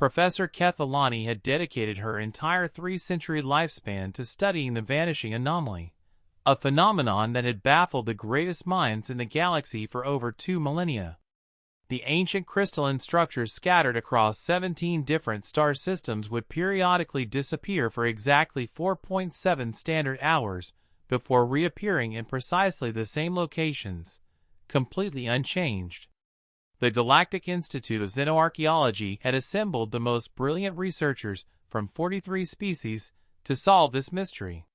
Professor Kethalani had dedicated her entire 3-century lifespan to studying the vanishing anomaly, a phenomenon that had baffled the greatest minds in the galaxy for over 2 millennia. The ancient crystalline structures scattered across 17 different star systems would periodically disappear for exactly 4.7 standard hours before reappearing in precisely the same locations, completely unchanged. The Galactic Institute of Xenoarchaeology had assembled the most brilliant researchers from 43 species to solve this mystery.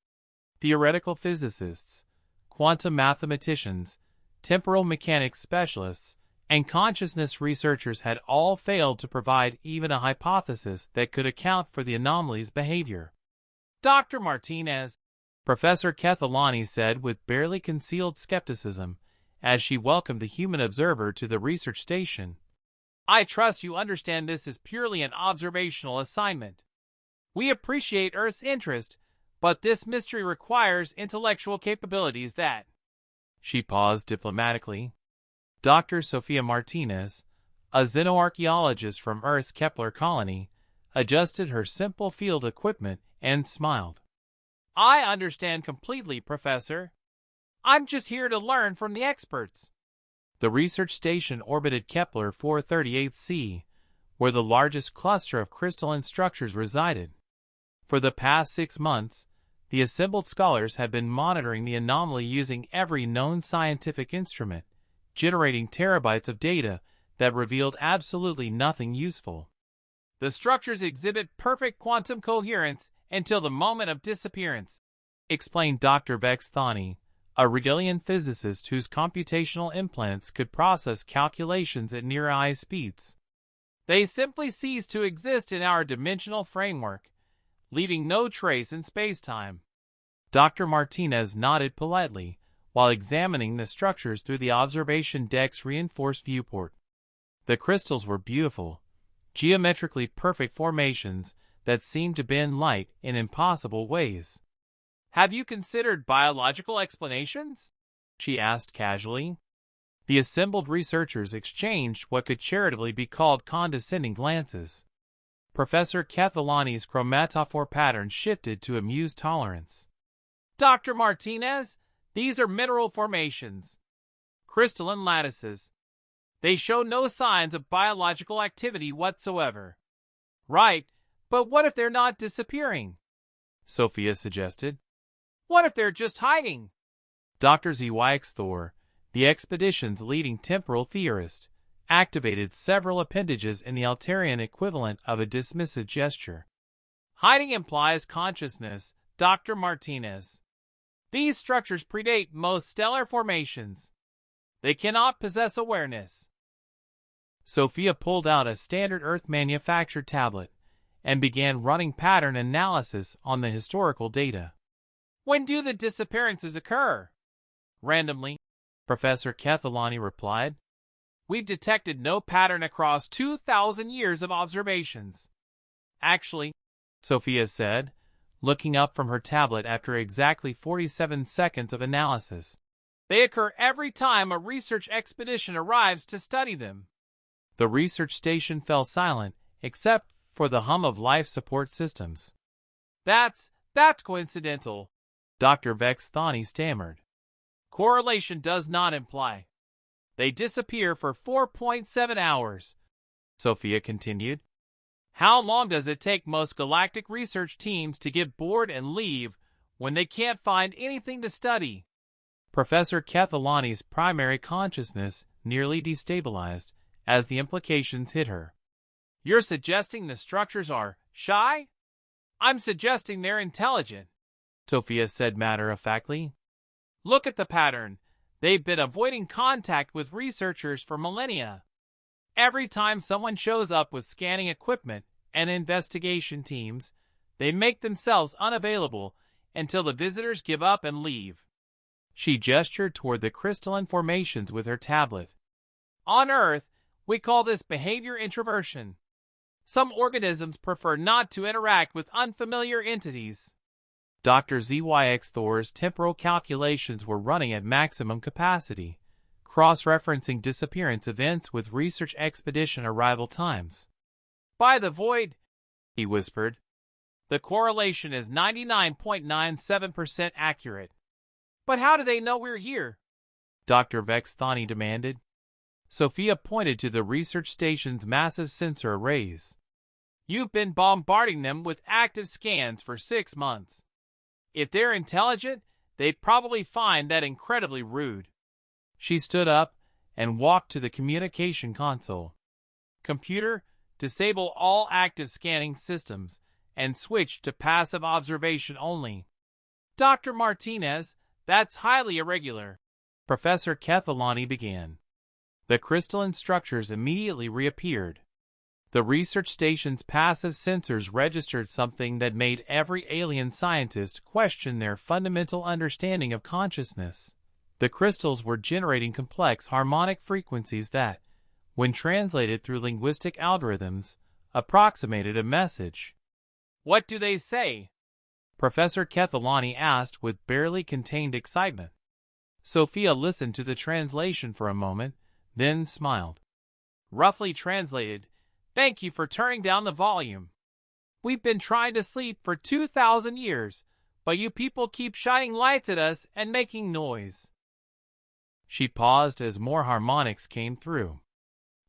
Theoretical physicists, quantum mathematicians, temporal mechanics specialists, and consciousness researchers had all failed to provide even a hypothesis that could account for the anomaly's behavior. Dr. Martinez, Professor Kethalani said with barely concealed skepticism, as she welcomed the human observer to the research station, "I trust you understand this is purely an observational assignment. We appreciate Earth's interest, but this mystery requires intellectual capabilities that—" She paused diplomatically. Dr. Sophia Martinez, a xenoarchaeologist from Earth's Kepler colony, adjusted her simple field equipment and smiled. "I understand completely, Professor. I'm just here to learn from the experts." The research station orbited Kepler 438c, where the largest cluster of crystalline structures resided. For the past 6 months, the assembled scholars had been monitoring the anomaly using every known scientific instrument, generating terabytes of data that revealed absolutely nothing useful. "The structures exhibit perfect quantum coherence until the moment of disappearance," explained Dr. Vexthani, a Regalian physicist whose computational implants could process calculations at near-eye speeds. "They simply cease to exist in our dimensional framework, leaving no trace in space-time." Dr. Martinez nodded politely, while examining the structures through the observation deck's reinforced viewport. The crystals were beautiful, geometrically perfect formations that seemed to bend light in impossible ways. "Have you considered biological explanations?" she asked casually. The assembled researchers exchanged what could charitably be called condescending glances. Professor Kethalani's chromatophore pattern shifted to amused tolerance. "Dr. Martinez, these are mineral formations, crystalline lattices. They show no signs of biological activity whatsoever." "Right, but what if they're not disappearing?" Sophia suggested. "What if they're just hiding?" Dr. Thor, the expedition's leading temporal theorist, activated several appendages in the Altarian equivalent of a dismissive gesture. "Hiding implies consciousness, Dr. Martinez. These structures predate most stellar formations. They cannot possess awareness." Sophia pulled out a standard Earth-manufactured tablet and began running pattern analysis on the historical data. "When do the disappearances occur?" "Randomly," Professor Kethalani replied. "We've detected no pattern across 2,000 years of observations." "Actually," Sophia said, looking up from her tablet after exactly 47 seconds of analysis, "they occur every time a research expedition arrives to study them." The research station fell silent, except for the hum of life support systems. That's coincidental," Dr. Vexthani stammered. "Correlation does not imply. They disappear for 4.7 hours, Sophia continued. "How long does it take most galactic research teams to get bored and leave when they can't find anything to study?" Professor Kethalani's primary consciousness nearly destabilized as the implications hit her. "You're suggesting the structures are shy?" "I'm suggesting they're intelligent," Sophia said matter-of-factly. "Look at the pattern. They've been avoiding contact with researchers for millennia. Every time someone shows up with scanning equipment and investigation teams, they make themselves unavailable until the visitors give up and leave." She gestured toward the crystalline formations with her tablet. "On Earth, we call this behavior introversion. Some organisms prefer not to interact with unfamiliar entities." Dr. Thor's temporal calculations were running at maximum capacity, cross-referencing disappearance events with research expedition arrival times. By the void, he whispered. The correlation is 99.97% accurate. But how do they know we're here? Dr. Vexthani demanded. Sophia pointed to the research station's massive sensor arrays. You've been bombarding them with active scans for 6 months. If they're intelligent, they'd probably find that incredibly rude. She stood up and walked to the communication console. Computer, disable all active scanning systems and switch to passive observation only. Dr. Martinez, that's highly irregular. Professor Kethalani began. The crystalline structures immediately reappeared. The research station's passive sensors registered something that made every alien scientist question their fundamental understanding of consciousness. The crystals were generating complex harmonic frequencies that, when translated through linguistic algorithms, approximated a message. What do they say? Professor Kethalani asked with barely contained excitement. Sophia listened to the translation for a moment, then smiled. Roughly translated, thank you for turning down the volume. We've been trying to sleep for 2,000 years, but you people keep shining lights at us and making noise. She paused as more harmonics came through.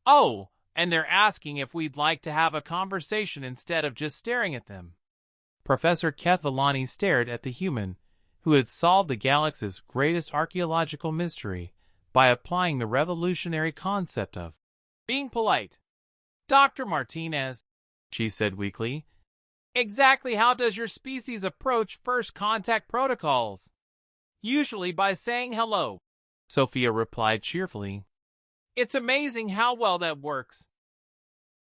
Oh, and they're asking if we'd like to have a conversation instead of just staring at them. Professor Kethalani stared at the human who had solved the galaxy's greatest archaeological mystery by applying the revolutionary concept of being polite. Dr. Martinez, she said weakly, exactly how does your species approach first contact protocols? Usually by saying hello, Sophia replied cheerfully. It's amazing how well that works.